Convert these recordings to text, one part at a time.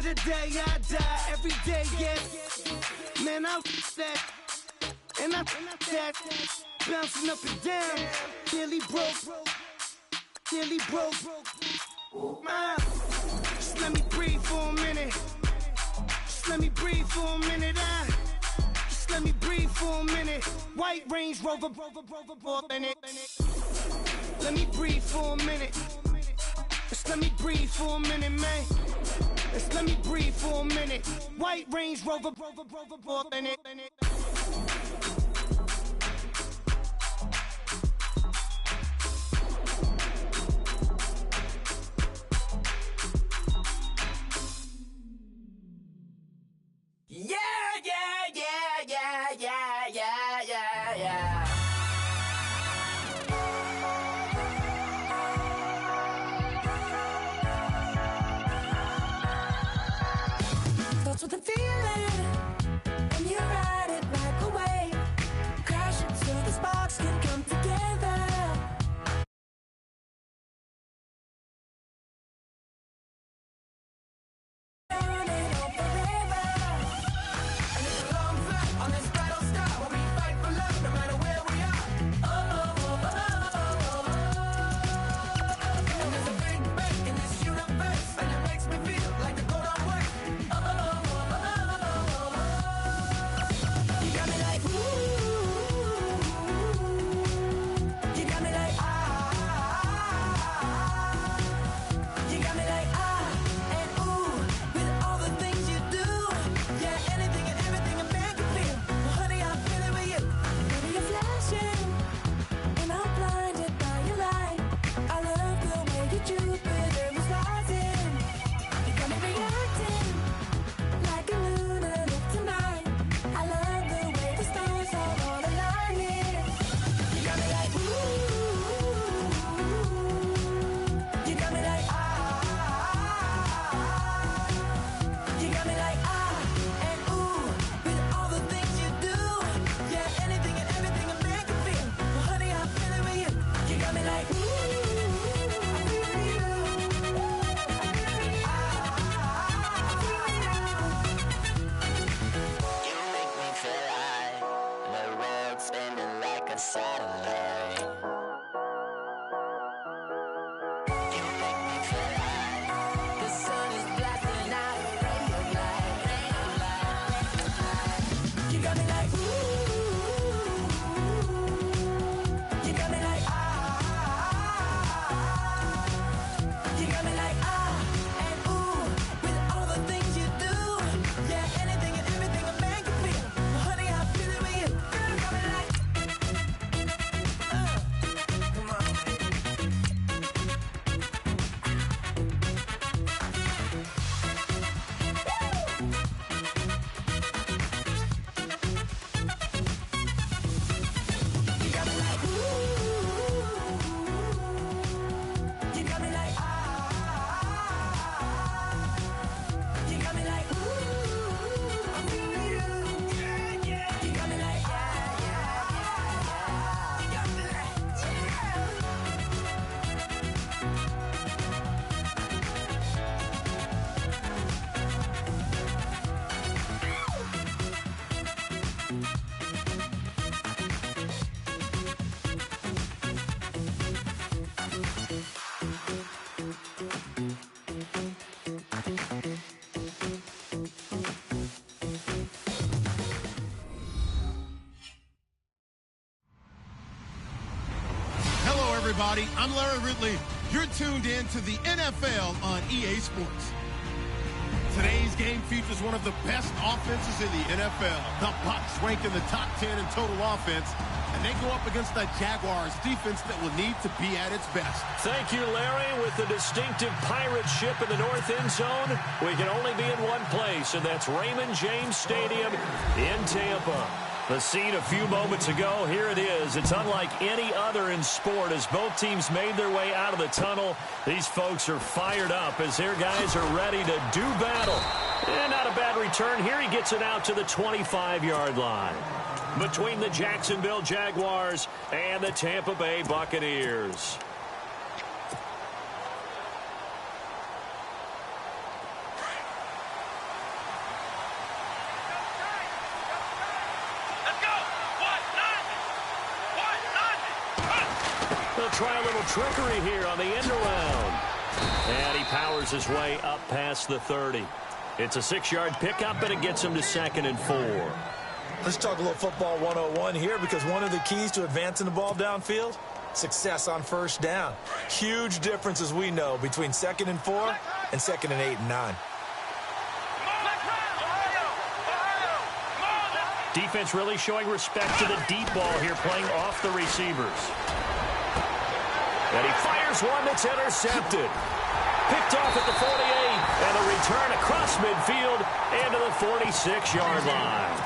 the day I die, every day, yes. Man, I that, and I that, bouncing up and down, nearly broke. Just let me breathe for a minute. Just let me breathe for a minute. Just let me breathe for a minute. White Range Rover, in it. Let me breathe for a minute. Just let me breathe for a minute, man. Just let me breathe for a minute. White Range Rover, in it. Yeah. That's what the feeling, and you ride it like a wave, crashing so the sparks can come together. Everybody, I'm Larry Ridley. You're tuned in to the NFL on EA Sports. Today's game features one of the best offenses in the NFL. The Bucs rank in the top 10 in total offense, and they go up against the Jaguars defense that will need to be at its best. Thank you, Larry. With the distinctive pirate ship in the north end zone, we can only be in one place, and that's Raymond James Stadium in Tampa. The scene a few moments ago, here it is. It's unlike any other in sport as both teams made their way out of the tunnel. These folks are fired up as their guys are ready to do battle. And not a bad return. Here he gets it out to the 25-yard line. Between the Jacksonville Jaguars and the Tampa Bay Buccaneers. try a little trickery here on the end around. And he powers his way up past the 30. It's a 6-yard pickup, and it gets him to 2nd and 4. Let's talk a little football 101 here, because one of the keys to advancing the ball downfield, success on first down. Huge difference, as we know, between 2nd and 4 and 2nd and 8 and 9. Defense really showing respect to the deep ball here, playing off the receivers. And he fires one that's intercepted. Picked off at the 48, and a return across midfield and to the 46-yard line.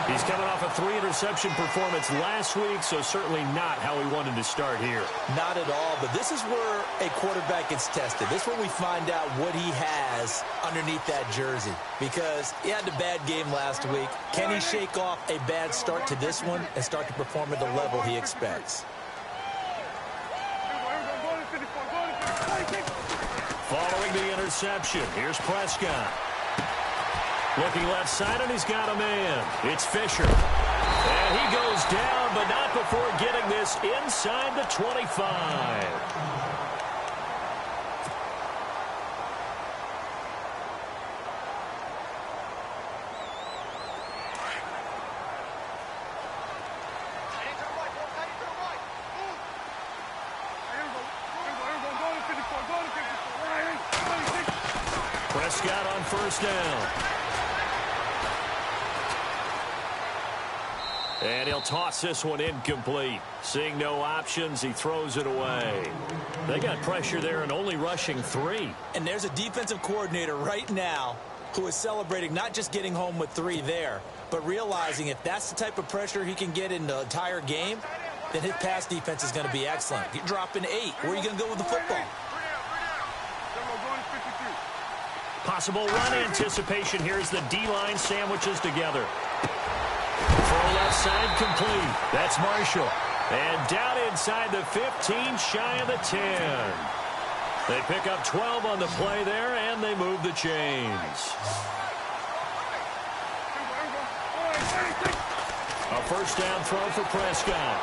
He's coming off a 3-interception performance last week, so certainly not how he wanted to start here. Not at all, but this is where a quarterback gets tested. This is where we find out what he has underneath that jersey, because he had a bad game last week. Can he shake off a bad start to this one and start to perform at the level he expects? Following the interception, here's Prescott. Looking left side, and he's got a man. It's Fisher. And he goes down, but not before getting this inside the 25. Prescott on first down. And he'll toss this one incomplete. Seeing no options, he throws it away. They got pressure there and only rushing 3. And there's a defensive coordinator right now who is celebrating not just getting home with 3 there, but realizing if that's the type of pressure he can get in the entire game, then his pass defense is going to be excellent. You're dropping 8. Where are you going to go with the football? Possible run anticipation here as the D-line sandwiches together. Throw left side complete. That's Marshall. And down inside the 15, shy of the 10. They pick up 12 on the play there, and they move the chains. A first down throw for Prescott.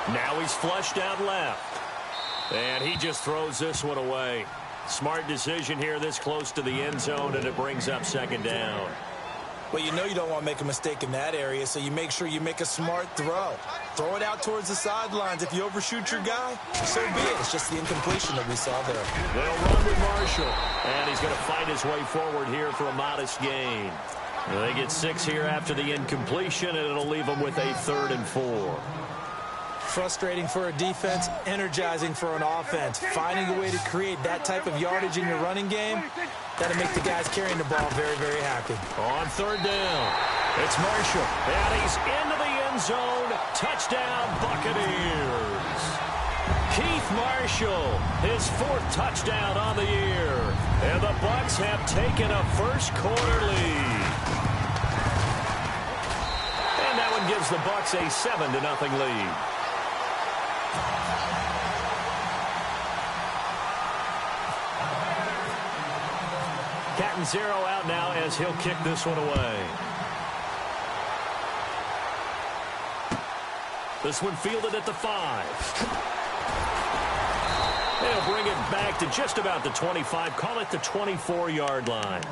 Now he's flushed out left. And he just throws this one away. Smart decision here this close to the end zone, and it brings up 2nd down. Well, you know you don't want to make a mistake in that area, so you make sure you make a smart throw. Throw it out towards the sidelines. If you overshoot your guy, so be it. It's just the incompletion that we saw there. They'll run with Marshall, and he's going to fight his way forward here for a modest gain. They get 6 here after the incompletion, and it'll leave them with a 3rd and 4. Frustrating for a defense, energizing for an offense. Finding a way to create that type of yardage in your running game, that'll make the guys carrying the ball very, very happy. On 3rd down, it's Marshall, and he's into the end zone. Touchdown, Buccaneers. Keith Marshall, his 4th touchdown on the year. And the Bucs have taken a first-quarter lead. And that one gives the Bucs a 7-0 lead. Catanzaro out now as he'll kick this one away. This one fielded at the 5. They'll bring it back to just about the 25. Call it the 24-yard line.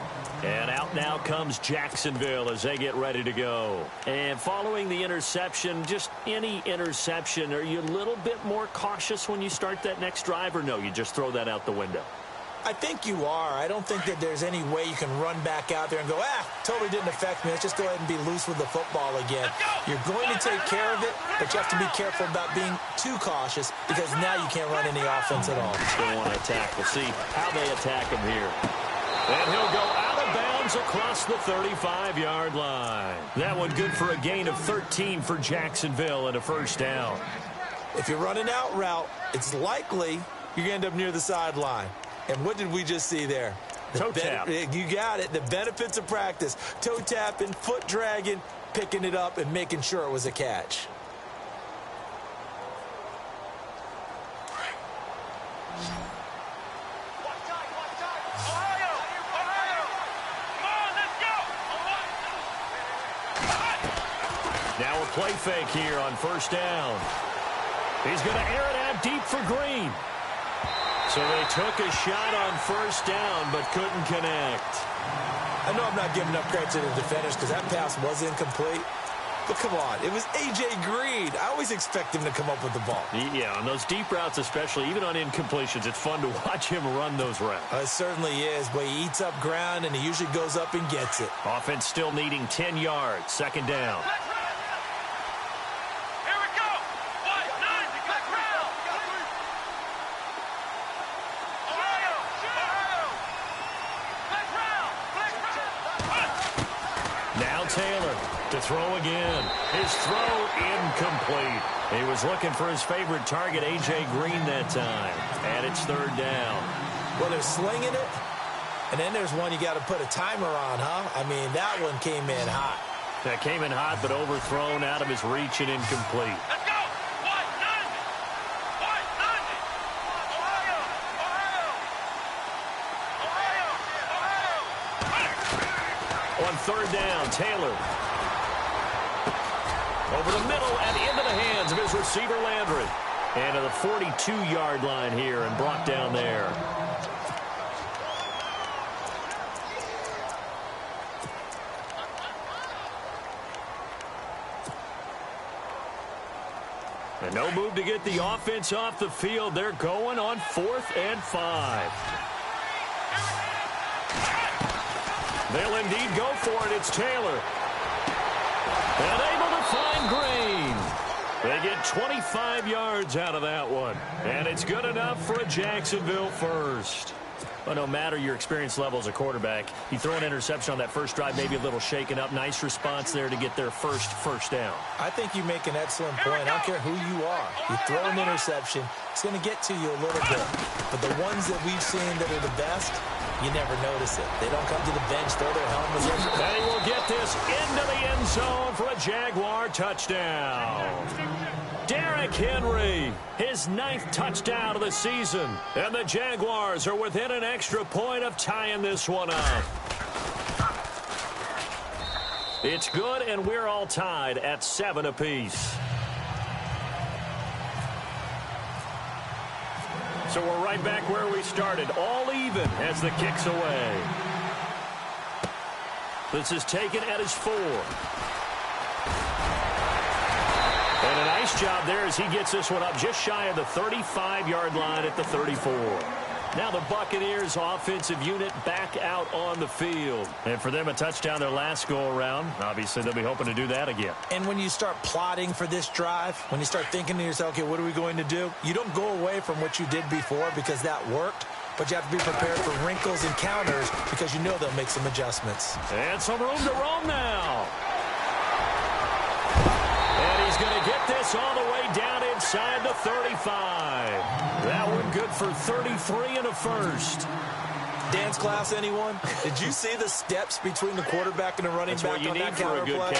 And out now comes Jacksonville as they get ready to go. And following the interception, just any interception, are you a little bit more cautious when you start that next drive, or no, you just throw that out the window? I think you are. I don't think that there's any way you can run back out there and go, totally didn't affect me. Let's just go ahead and be loose with the football again. You're going to take care of it, but you have to be careful about being too cautious, because now you can't run any offense at all. Still want to attack. We'll see how they attack him here. And he'll go out of bounds across the 35-yard line. That one good for a gain of 13 for Jacksonville and a first down. If you're running out route, it's likely you're going to end up near the sideline. And what did we just see there? Toe tap. You got it. The benefits of practice. Toe tapping, foot dragging, picking it up, and making sure it was a catch. Now a play fake here on first down. He's going to air it out deep for Green. So they took a shot on first down, but couldn't connect. I know I'm not giving up credit to the defenders because that pass was incomplete. But come on, it was A.J. Green. I always expect him to come up with the ball. Yeah, on those deep routes especially, even on incompletions, it's fun to watch him run those routes. It certainly is, but he eats up ground, and he usually goes up and gets it. Offense still needing 10 yards, second down. Taylor to throw again. His throw incomplete. He was looking for his favorite target, A.J. Green, that time. And it's third down. Well, they're slinging it, and then there's one you got to put a timer on, huh? I mean, that one came in hot. That came in hot, but overthrown out of his reach and incomplete. Let's go! 190! 190! Ohio! On third down, Taylor. Over the middle and into the hands of his receiver, Landry. And to the 42-yard line here and brought down there. And no move to get the offense off the field. They're going on 4th and 5. They'll indeed go for it. It's Taylor. And able to find Green. They get 25 yards out of that one. And it's good enough for a Jacksonville first. But no matter your experience level as a quarterback, you throw an interception on that first drive, maybe a little shaken up. Nice response there to get their first down. I think you make an excellent point. I don't care who you are. You throw an interception, it's going to get to you a little bit. But the ones that we've seen that are the best, you never notice it. They don't come to the bench, throw their helmets in. They will get this into the end zone for a Jaguar touchdown. Derrick Henry, his 9th touchdown of the season. And the Jaguars are within an extra point of tying this one up. It's good, and we're all tied at 7 apiece. So we're right back where we started, all even as the kick's away. This is taken at his 4. And a nice job there as he gets this one up just shy of the 35-yard line at the 34. Now the Buccaneers offensive unit back out on the field. And for them, a touchdown their last go-around. Obviously, they'll be hoping to do that again. And when you start plotting for this drive, when you start thinking to yourself, okay, what are we going to do? You don't go away from what you did before because that worked. But you have to be prepared for wrinkles and counters because you know they'll make some adjustments. And some room to roam now. And he's going to get this all the way down inside the 35. That one good for 33 and a first. Dance class, anyone? Did you see the steps between the quarterback and the running back on that counter play?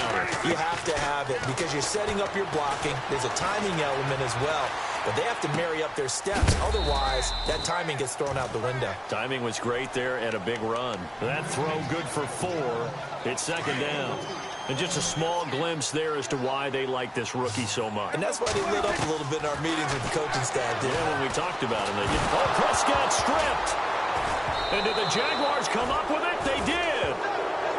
You have to have it because you're setting up your blocking. There's a timing element as well. But they have to marry up their steps. Otherwise, that timing gets thrown out the window. Timing was great there and a big run. That throw good for 4. It's second down. And just a small glimpse there as to why they like this rookie so much. And that's why they lit up a little bit in our meetings with the coaching staff. Yeah, when we talked about him. Prescott stripped. And did the Jaguars come up with it? They did.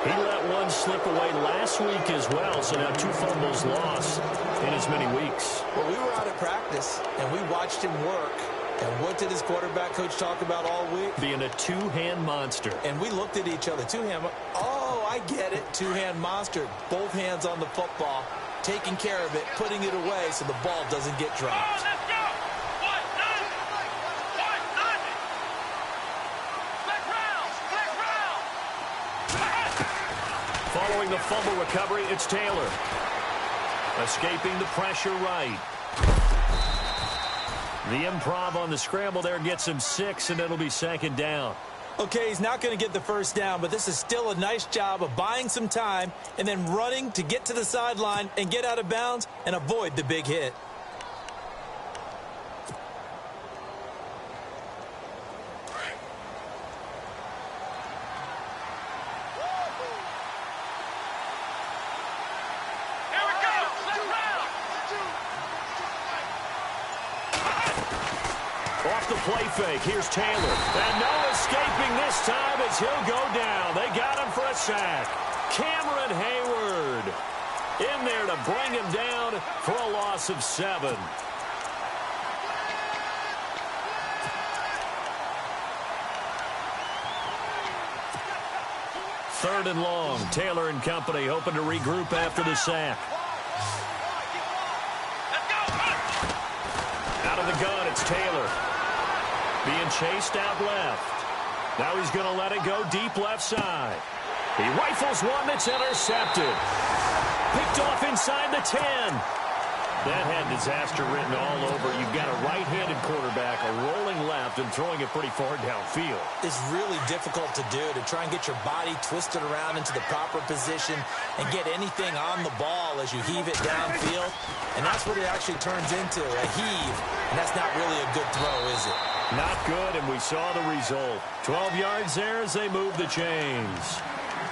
He let one slip away last week as well, so now 2 fumbles lost in as many weeks. Well, we were out at practice, and we watched him work. And what did his quarterback coach talk about all week? Being a 2-hand monster. And we looked at each other. 2-hand. Oh, I get it. 2-hand monster. Both hands on the football, taking care of it, putting it away so the ball doesn't get dropped. Oh, let's go! 190! 190! Flex round! Following the fumble recovery, it's Taylor. Escaping the pressure right. The improv on the scramble there gets him 6, and it'll be second down. Okay, he's not going to get the first down, but this is still a nice job of buying some time and then running to get to the sideline and get out of bounds and avoid the big hit. play fake. Here's Taylor. And no escaping this time as he'll go down. They got him for a sack. Cameron Hayward in there to bring him down for a loss of 7. Third and long. Taylor and company hoping to regroup after the sack. Out of the gun, it's Taylor. Being chased out left. Now he's going to let it go deep left side. He rifles one that's intercepted. Picked off inside the 10. That had disaster written all over. You've got a right-handed quarterback, a rolling left, and throwing it pretty far downfield. It's really difficult to do, to try and get your body twisted around into the proper position and get anything on the ball as you heave it downfield. And that's what it actually turns into, a heave. And that's not really a good throw, is it? Not good, and we saw the result. 12 yards there as they move the chains.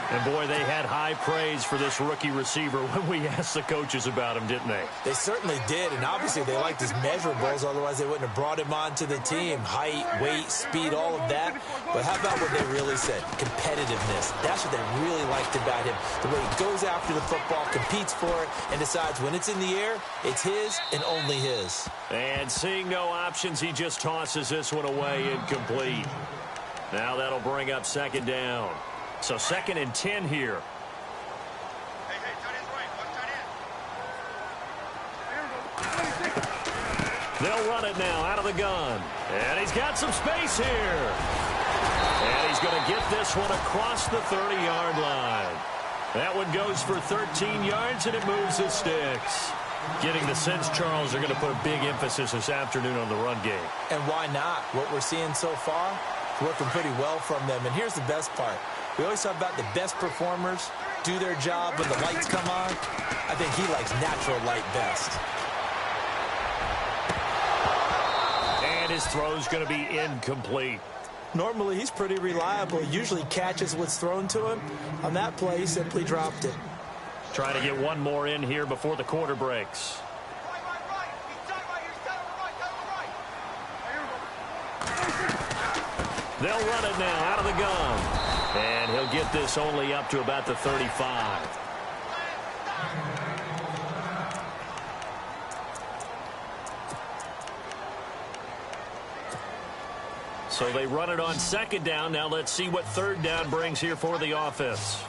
And, boy, they had high praise for this rookie receiver when we asked the coaches about him, didn't they? They certainly did, and obviously they liked his measurables, otherwise they wouldn't have brought him onto the team. Height, weight, speed, all of that. But how about what they really said? Competitiveness. That's what they really liked about him. The way he goes after the football, competes for it, and decides when it's in the air, it's his and only his. And seeing no options, he just tosses this one away incomplete. Now that'll bring up second down. So 2nd and 10 here. Hey, tight end's right. One tight end. They'll run it now out of the gun. And he's got some space here. And he's going to get this one across the 30-yard line. That one goes for 13 yards, and it moves the sticks. Getting the sense, Charles, are going to put a big emphasis this afternoon on the run game. And why not? What we're seeing so far, working pretty well from them. And here's the best part. We always talk about the best performers do their job when the lights come on. I think he likes natural light best. And his throw's going to be incomplete. Normally, he's pretty reliable. He usually catches what's thrown to him. On that play, he simply dropped it. Trying to get one more in here before the quarter breaks. They'll run it now out of the gun. And he'll get this only up to about the 35. So they run it on 2nd down. Now let's see what 3rd down brings here for the offense.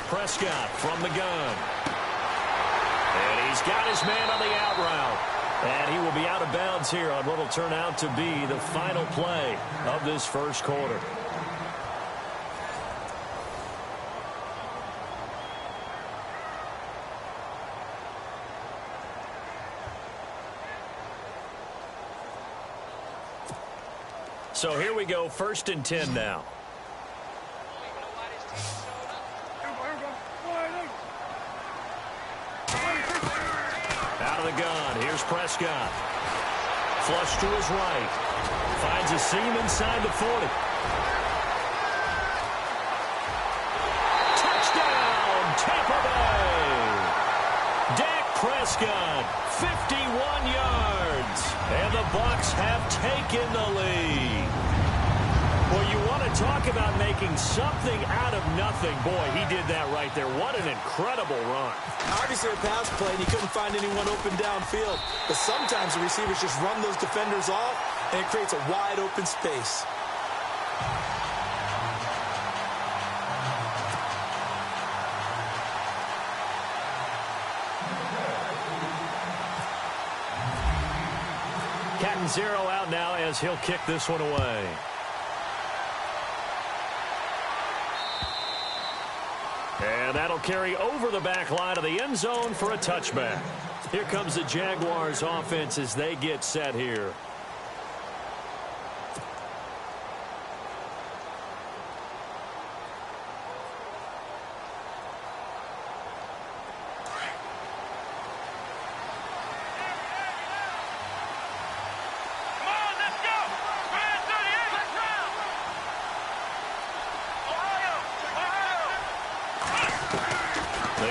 Prescott from the gun. And he's got his man on the out route. And he will be out of bounds here on what will turn out to be the final play of this first quarter. So here we go, 1st and 10 now. Out of the gun, here's Prescott. Flush to his right. Finds a seam inside the 40. Touchdown, Tampa Bay! Dak Prescott, 51 yards. And the Bucs have taken the lead. Well, you want to talk about making something out of nothing. Boy, he did that right there. What an incredible run. Obviously a pass play, and he couldn't find anyone open downfield. But sometimes the receivers just run those defenders off, and it creates a wide open space. Captain Zero out now as he'll kick this one away. And that'll carry over the back line of the end zone for a touchback. Here comes the Jaguars offense as they get set here.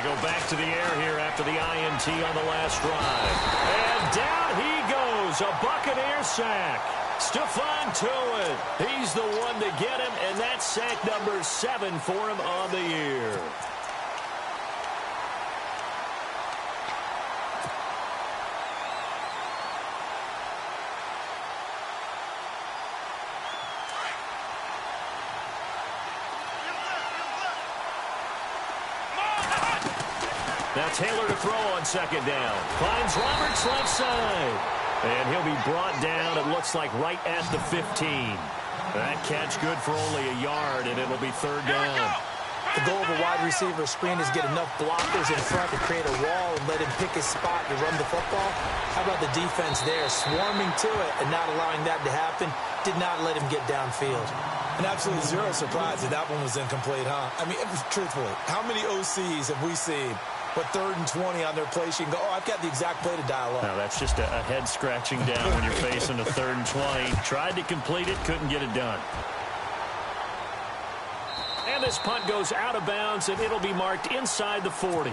They go back to the air here after the INT on the last drive. And down he goes, a Buccaneer sack. Stephon Tuitt, he's the one to get him, and that's sack number 7 for him on the year. Now Taylor to throw on second down. Finds Roberts left side. And he'll be brought down, it looks like, right at the 15. That catch good for only a yard, and it'll be third down. The goal of a wide receiver screen is get enough blockers in front to create a wall and let him pick his spot to run the football. How about the defense there, swarming to it and not allowing that to happen? Did not let him get downfield. And absolutely zero surprise that one was incomplete, huh? I mean, truthfully, how many OCs have we seen with 3rd and 20 on their play sheet and go, oh, I've got the exact play to dial up? No, that's just a head scratching down when you're facing a 3rd and 20. Tried to complete it, couldn't get it done. And this punt goes out of bounds, and it'll be marked inside the 40.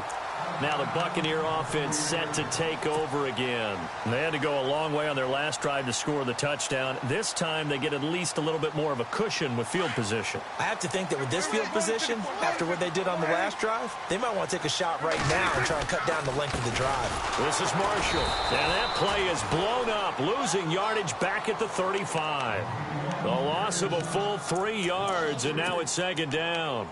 Now the Buccaneer offense set to take over again. They had to go a long way on their last drive to score the touchdown. This time they get at least a little bit more of a cushion with field position. I have to think that with this field position, after what they did on the last drive, they might want to take a shot right now and try and cut down the length of the drive. This is Marshall. And that play is blown up, losing yardage back at the 35. The loss of a full 3 yards, and now it's second down.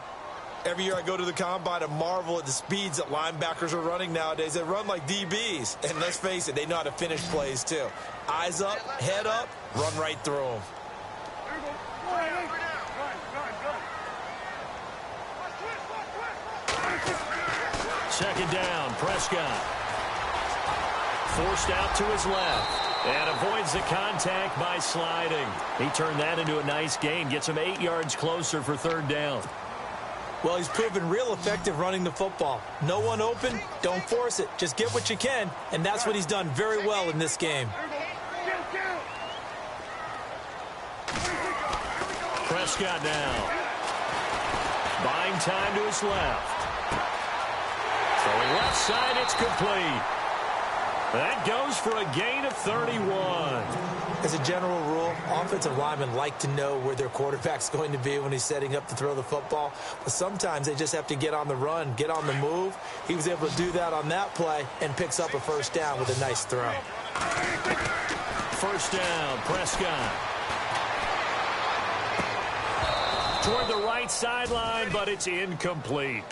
Every year I go to the combine and marvel at the speeds that linebackers are running nowadays. They run like DBs. And let's face it, they know how to finish plays too. Eyes up, head up, run right through them. Second down, Prescott. Forced out to his left. And avoids the contact by sliding. He turned that into a nice gain. Gets him 8 yards closer for third down. Well, he's proven real effective running the football. No one open, don't force it. Just get what you can, and that's what he's done very well in this game. Prescott now. Buying time to his left. Throwing left side, it's complete. That goes for a gain of 31. As a general rule, offensive linemen like to know where their quarterback's going to be when he's setting up to throw the football. But sometimes they just have to get on the run, get on the move. He was able to do that on that play and picks up a first down with a nice throw. First down, Prescott. Toward the right sideline, but it's incomplete.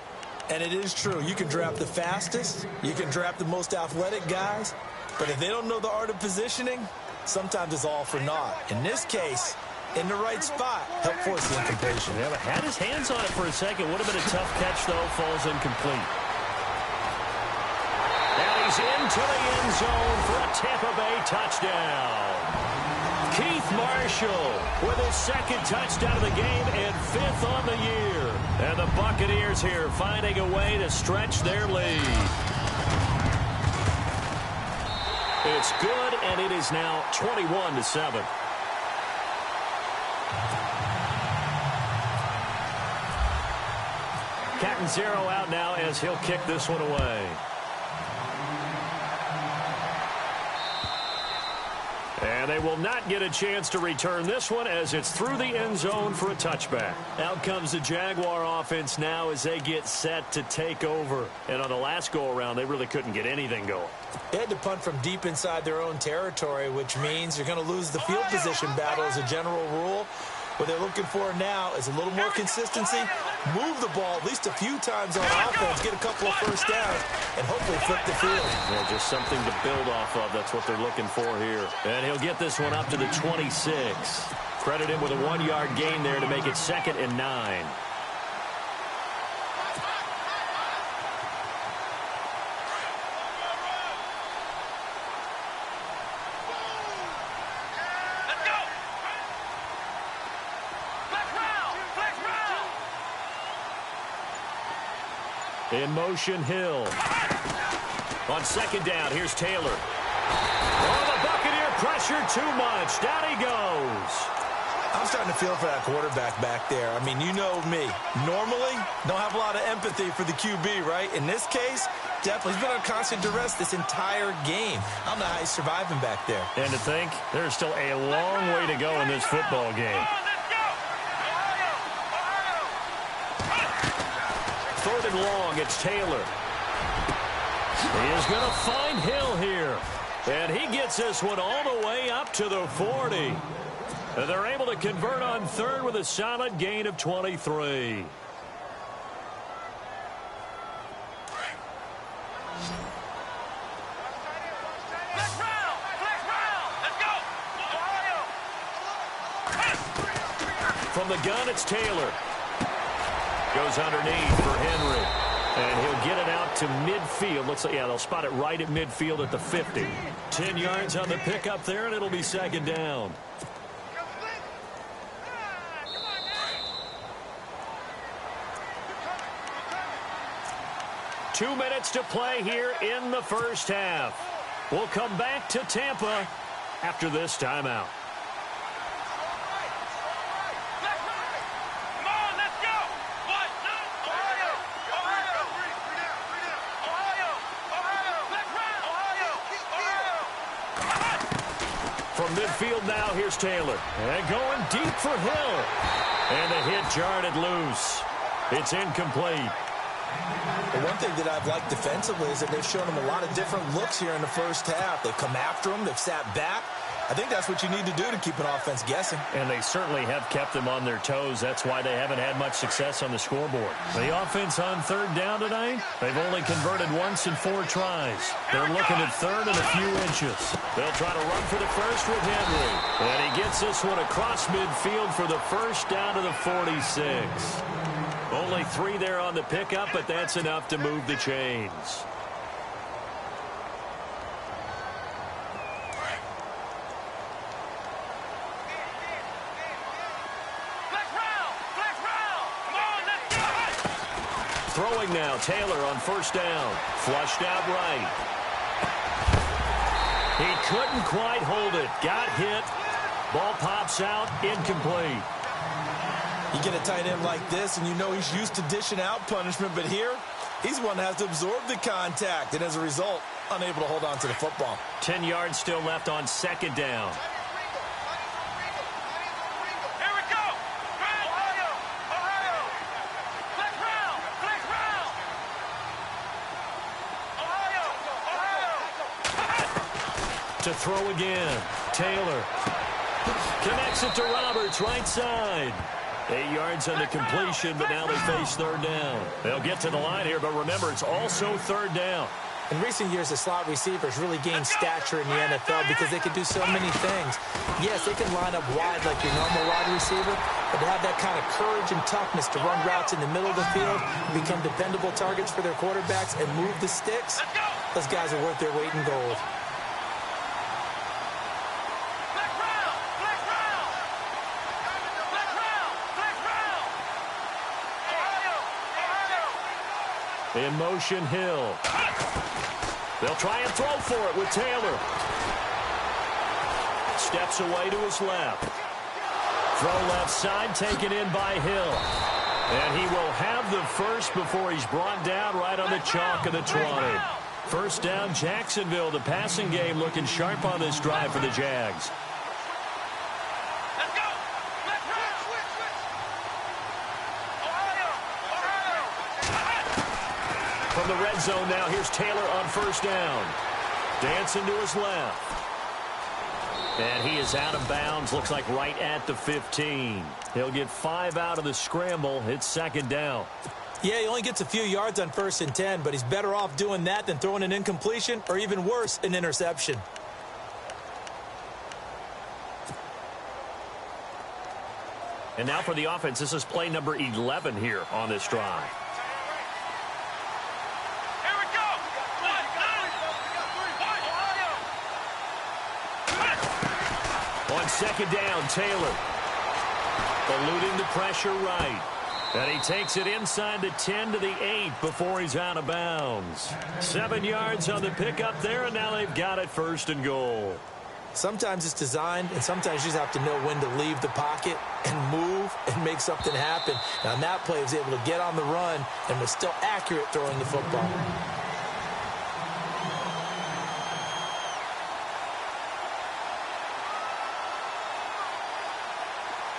And it is true. You can draft the fastest. You can draft the most athletic guys. But if they don't know the art of positioning, sometimes it's all for naught. In this case, in the right spot, help force the incompletion. Yeah, but had his hands on it for a second. Would have been a tough catch, though. Falls incomplete. And he's into the end zone for a Tampa Bay touchdown. Keith Marshall with his second touchdown of the game and 5th on the year. And the Buccaneers here finding a way to stretch their lead. It's good, and it is now 21-7. Catanzaro out now as he'll kick this one away. And they will not get a chance to return this one as it's through the end zone for a touchback. Out comes the Jaguar offense now as they get set to take over. And on the last go-around, they really couldn't get anything going. They had to punt from deep inside their own territory, which means you're going to lose the field position battle as a general rule. What they're looking for now is a little more consistency, move the ball at least a few times on offense, get a couple of first downs, and hopefully flip the field. Yeah, just something to build off of. That's what they're looking for here. And he'll get this one up to the 26. Credit him with a 1-yard gain there to make it 2nd and 9. In motion, Hill. On second down, here's Taylor. Oh, the Buccaneer pressure too much. Down he goes. I I'm starting to feel for that quarterback back there. I mean, you know me. Normally, don't have a lot of empathy for the QB, right? In this case, definitely. He's been under constant duress this entire game. I don't know how he's surviving back there. And to think, there's still a long way to go in this football game. Third and long, it's Taylor. He is going to find Hill here. And he gets this one all the way up to the 40. And they're able to convert on third with a solid gain of 23. From the gun, it's Taylor. Goes underneath for Henry. And he'll get it out to midfield. Looks like, yeah, they'll spot it right at midfield at the 50. 10 yards on the pickup there, and it'll be second down. Two minutes to play here in the first half. We'll come back to Tampa after this timeout. From midfield now, here's Taylor. And going deep for Hill. And the hit jarred it loose. It's incomplete. The one thing that I've liked defensively is that they've shown him a lot of different looks here in the first half. They've come after him. They've sat back. I think that's what you need to do to keep an offense guessing. And they certainly have kept them on their toes. That's why they haven't had much success on the scoreboard. The offense on third down tonight, they've only converted once in 4 tries. They're looking at third and a few inches. They'll try to run for the first with Henry. And he gets this one across midfield for the first down to the 46. Only 3 there on the pickup, but that's enough to move the chains. Throwing now, Taylor on first down. Flushed out right. He couldn't quite hold it. Got hit. Ball pops out, incomplete. You get a tight end like this, and you know he's used to dishing out punishment, but here, he's one that has to absorb the contact, and as a result, unable to hold on to the football. 10 yards still left on second down. To throw again. Taylor connects it to Roberts, right side. 8 yards on the completion, but now they face third down. They'll get to the line here, but remember, it's also third down. In recent years, the slot receivers really gained stature in the NFL because they can do so many things. Yes, they can line up wide like your normal wide receiver, but to have that kind of courage and toughness to run routes in the middle of the field, become dependable targets for their quarterbacks, and move the sticks, those guys are worth their weight in gold. In motion, Hill. They'll try and throw for it with Taylor. Steps away to his left. Throw left side, taken in by Hill. And he will have the first before he's brought down right on the chalk of the 20. First down, Jacksonville. The passing game looking sharp on this drive for the Jags. From the red zone now, here's Taylor on first down. Dancing to his left. And he is out of bounds, looks like right at the 15. He'll get 5 out of the scramble. It's second down. Yeah, he only gets a few yards on 1st and 10, but he's better off doing that than throwing an incompletion or even worse, an interception. And now for the offense, this is play number 11 here on this drive. On second down, Taylor eluding the pressure right. And he takes it inside the 10 to the 8 before he's out of bounds. 7 yards on the pickup there, and now they've got it 1st and goal. Sometimes it's designed, and sometimes you just have to know when to leave the pocket and move and make something happen. Now, on that play, he was able to get on the run and was still accurate throwing the football.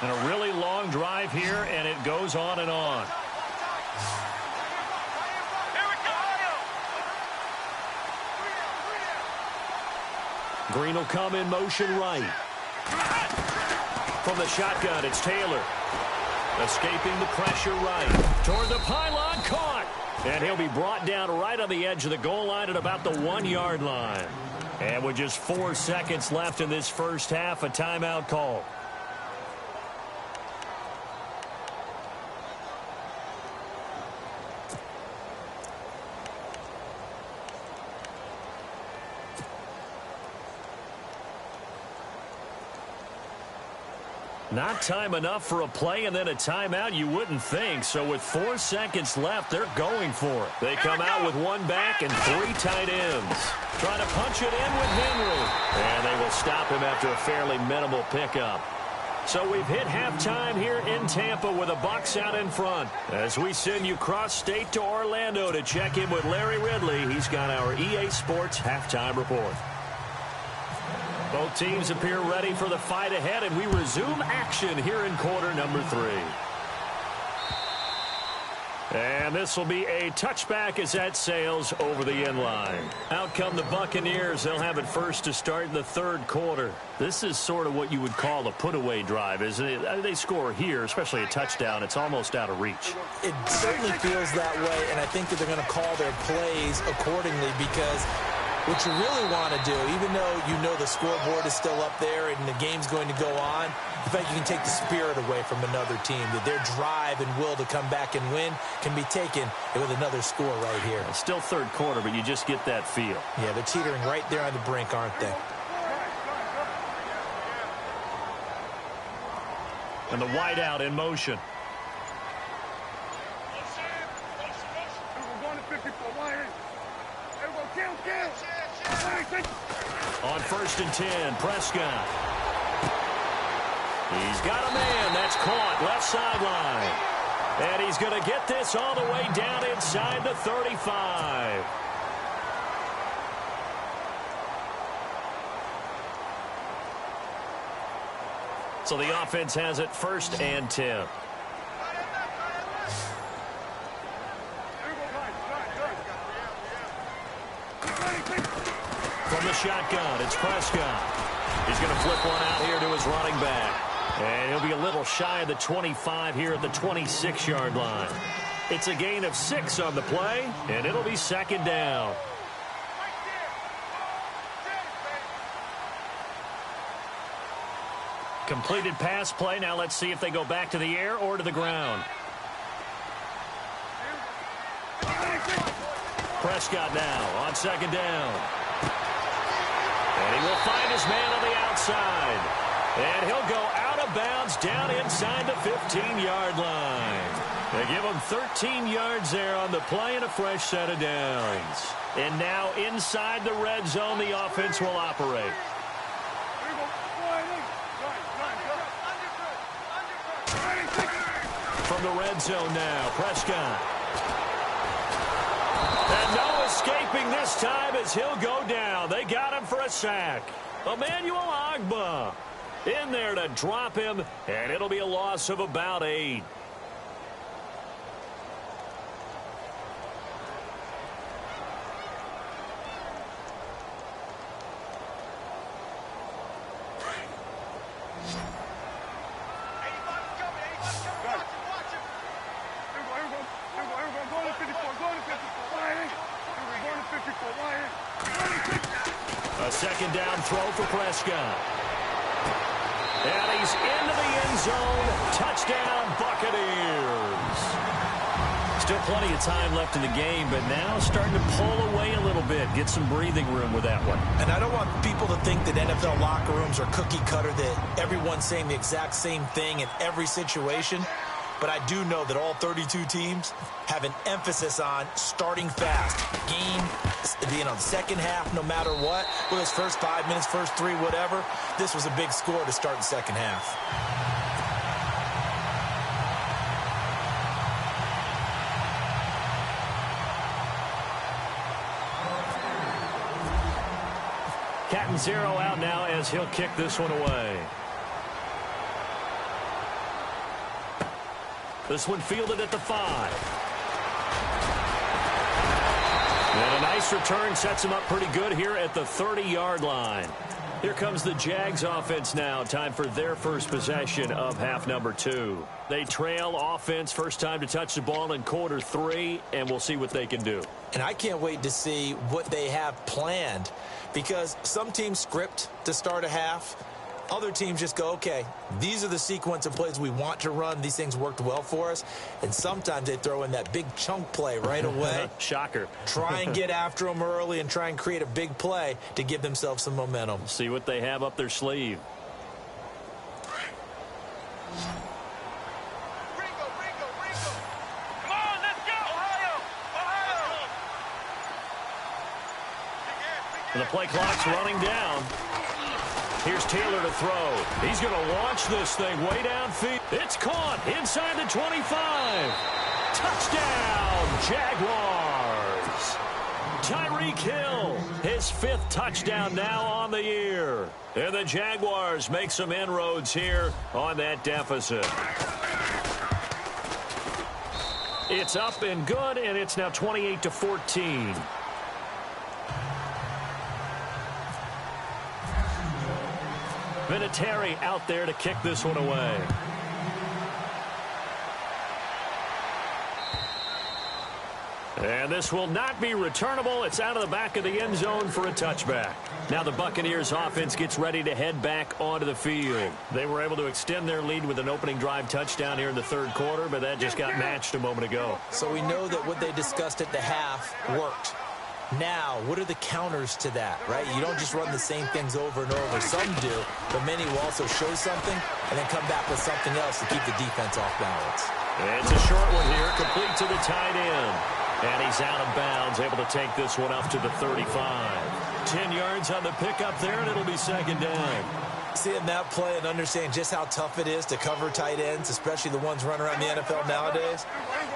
And a really long drive here, and it goes on and on. Green will come in motion right. From the shotgun, it's Taylor. Escaping the pressure right. Toward the pylon, caught. And he'll be brought down right on the edge of the goal line at about the 1-yard line. And with just 4 seconds left in this first half, a timeout call. Not time enough for a play and then a timeout, you wouldn't think. So with 4 seconds left, they're going for it. They come out with 1 back and 3 tight ends. Trying to punch it in with Henry. And they will stop him after a fairly minimal pickup. So we've hit halftime here in Tampa with the Bucs out in front. As we send you cross-state to Orlando to check in with Larry Ridley. He's got our EA Sports halftime report. Both teams appear ready for the fight ahead, and we resume action here in quarter number 3. And this will be a touchback as that sails over the end line. Out come the Buccaneers. They'll have it first to start in the 3rd quarter. This is sort of what you would call a put-away drive, isn't it? They score here, especially a touchdown. It's almost out of reach. It certainly feels that way, and I think that they're going to call their plays accordingly because what you really want to do, even though you know the scoreboard is still up there and the game's going to go on, the fact you can take the spirit away from another team, that their drive and will to come back and win can be taken with another score right here. It's still 3rd quarter, but you just get that feel. Yeah, they're teetering right there on the brink, aren't they? And the wideout in motion. On 1st and 10, Prescott. He's got a man. That's caught. Left sideline. And he's going to get this all the way down inside the 35. So the offense has it 1st and 10. From the shotgun, it's Prescott. He's going to flip one out here to his running back. And he'll be a little shy of the 25 here at the 26-yard line. It's a gain of 6 on the play, and it'll be 2nd down. Completed pass play. Now let's see if they go back to the air or to the ground. Prescott now on 2nd down. And he will find his man on the outside. And he'll go out of bounds down inside the 15-yard line. They give him 13 yards there on the play and a fresh set of downs. And now inside the red zone, the offense will operate. From the red zone now, Prescott. And no escaping this time as he'll go down. They got him for a sack. Emmanuel Ogbah in there to drop him, and it'll be a loss of about 8. A 2nd down throw for Prescott. And he's into the end zone. Touchdown, Buccaneers. Still plenty of time left in the game, but now starting to pull away a little bit. Get some breathing room with that one. And I don't want people to think that NFL locker rooms are cookie cutter, that everyone's saying the exact same thing in every situation. but I do know that all 32 teams have an emphasis on starting fast. Game being on the second half, no matter what. Whether it's first 5 minutes, first 3, whatever. This was a big score to start the second half. Captain Zero out now as he'll kick this one away. This one fielded at the 5. And a nice return sets him up pretty good here at the 30-yard line. Here comes the Jags offense now. Time for their first possession of half number 2. They trail offense, first time to touch the ball in quarter 3, and we'll see what they can do. And I can't wait to see what they have planned, because some teams script to start a half. Other teams just go, okay, these are the sequence of plays we want to run. These things worked well for us. And sometimes they throw in that big chunk play right away. Shocker. Try and get after them early and try and create a big play to give themselves some momentum. See what they have up their sleeve. Come on, let's go! Ohio! And the play clock's running down. Here's Taylor to throw. He's going to launch this thing way downfield. It's caught inside the 25. Touchdown, Jaguars. Tyreek Hill, his 5th touchdown now on the year. And the Jaguars make some inroads here on that deficit. It's up and good, and it's now 28-14. Vinatieri out there to kick this one away. And this will not be returnable. It's out of the back of the end zone for a touchback. Now the Buccaneers offense gets ready to head back onto the field. They were able to extend their lead with an opening drive touchdown here in the 3rd quarter, but that just got matched a moment ago. So we know that what they discussed at the half worked. Now, what are the counters to that, right? You don't just run the same things over and over. Some do, but many will also show something and then come back with something else to keep the defense off balance. It's a short one here, complete to the tight end. And he's out of bounds, able to take this one up to the 35. 10 yards on the pickup there, and it'll be 2nd down. Seeing that play and understanding just how tough it is to cover tight ends, especially the ones running around the NFL nowadays,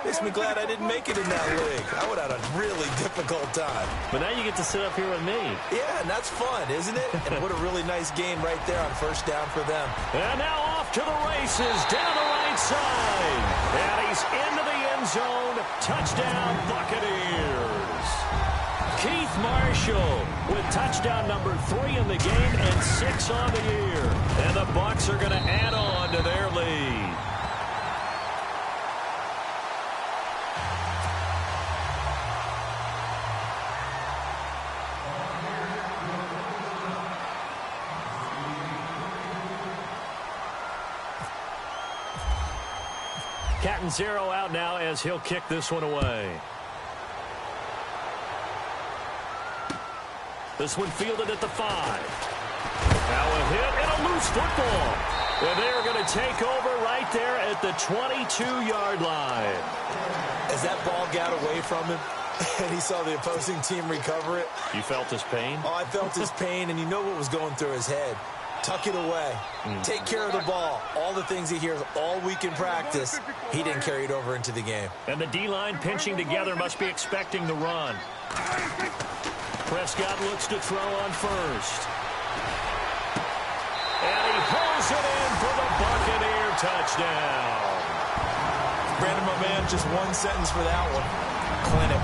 makes me glad I didn't make it in that league. I would have had a really difficult time. But now you get to sit up here with me. Yeah, and that's fun, isn't it? And what a really nice game right there on 1st down for them. And now off to the races, down the right side. And he's into the end zone. Touchdown, Buccaneers. Keith Marshall with touchdown number 3 in the game and 6 on the year. And the Bucs are going to add on to their lead. Captain Zero out now as he'll kick this one away. This one fielded at the 5. Now a hit and a loose football. And they're going to take over right there at the 22-yard line. As that ball got away from him and he saw the opposing team recover it. You felt his pain? Oh, I felt his pain, and you know what was going through his head. Tuck it away. Take care of the ball. All the things he hears all week in practice, he didn't carry it over into the game. And the D-line pinching together must be expecting the run. Prescott looks to throw on first. And he hauls it in for the Buccaneer touchdown. Brandon, my man, just one sentence for that one. Clinic.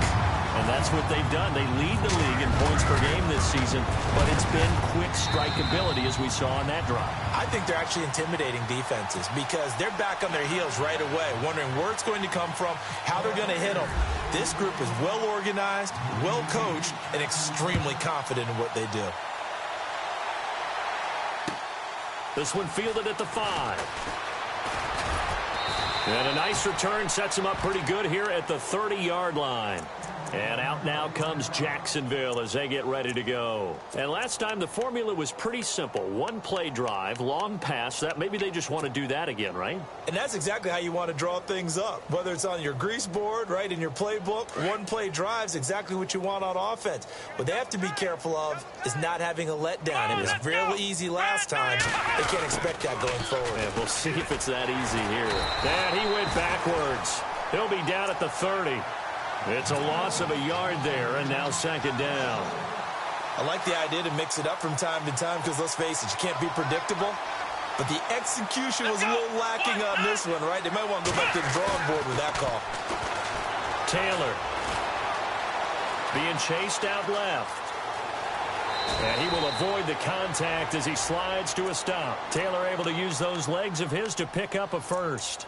And that's what they've done. They lead the league in points per game this season, but it's been quick strikeability as we saw on that drive. I think they're actually intimidating defenses because they're back on their heels right away, wondering where it's going to come from, how they're going to hit them. This group is well organized, well coached, and extremely confident in what they do. This one fielded at the 5. And a nice return sets him up pretty good here at the 30-yard line. And out now comes Jacksonville as they get ready to go. And last time the formula was pretty simple. One play drive, long pass. That maybe they just want to do that again, right? And that's exactly how you want to draw things up. Whether it's on your grease board, right, in your playbook, one play drive is exactly what you want on offense. What they have to be careful of is not having a letdown. It was real easy last time. They can't expect that going forward. And we'll see if it's that easy here. And he went backwards. He'll be down at the 30. It's a loss of a yard there, and now second down. I like the idea to mix it up from time to time because, let's face it, you can't be predictable. But the execution was a little lacking on this one, right? They might want to go back to the drawing board with that call. Taylor being chased out left. And he will avoid the contact as he slides to a stop. Taylor able to use those legs of his to pick up a first.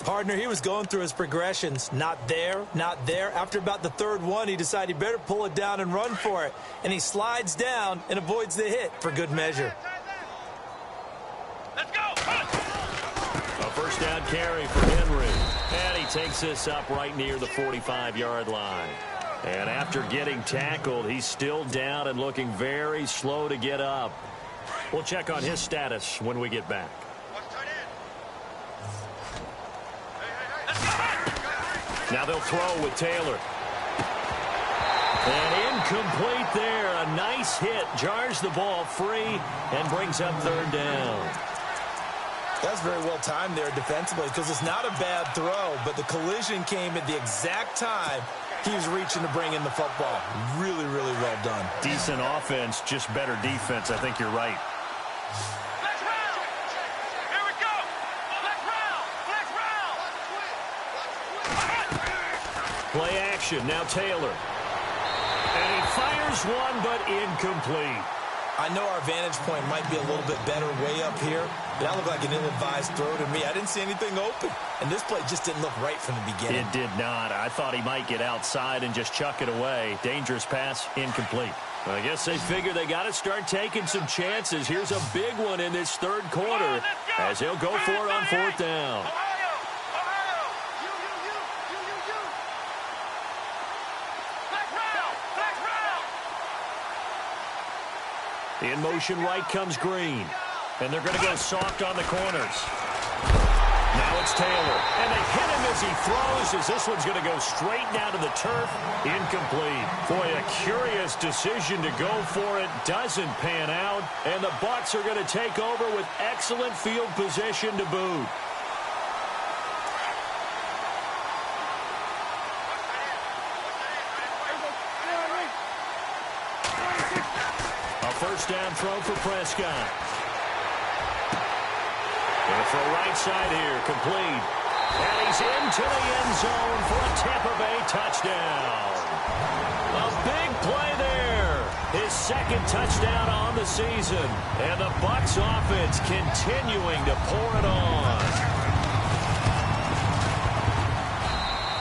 Partner, he was going through his progressions. Not there, not there. After about the third one, he decided he better pull it down and run for it. And he slides down and avoids the hit for good measure. Let's go. A first down carry for Henry. And he takes this up right near the 45-yard line. And after getting tackled, he's still down and looking very slow to get up. We'll check on his status when we get back. Now they'll throw with Taylor. And incomplete there. A nice hit. Jars the ball free and brings up third down. That's very well timed there defensively because it's not a bad throw, but the collision came at the exact time he was reaching to bring in the football. Really, really well done. Decent offense, just better defense. I think you're right. Let's round. Here we go. Let's round. Let's round. Play action. Now Taylor. And he fires one, but incomplete. I know our vantage point might be a little bit better way up here, but that looked like an ill-advised throw to me. I didn't see anything open, and this play just didn't look right from the beginning. It did not. I thought he might get outside and just chuck it away. Dangerous pass, incomplete. I guess they figure they got to start taking some chances. Here's a big one in this third quarter as he'll go for it on fourth down. In motion right comes Green. And they're going to go soft on the corners. Now it's Taylor. And they hit him as he throws as this one's going to go straight down to the turf. Incomplete. Boy, a curious decision to go for it. Doesn't pan out. And the Bucs are going to take over with excellent field position to boot. First down throw for Prescott. And for a right side here, complete. And he's into the end zone for a Tampa Bay touchdown. A big play there. His second touchdown on the season. And the Bucs offense continuing to pour it on.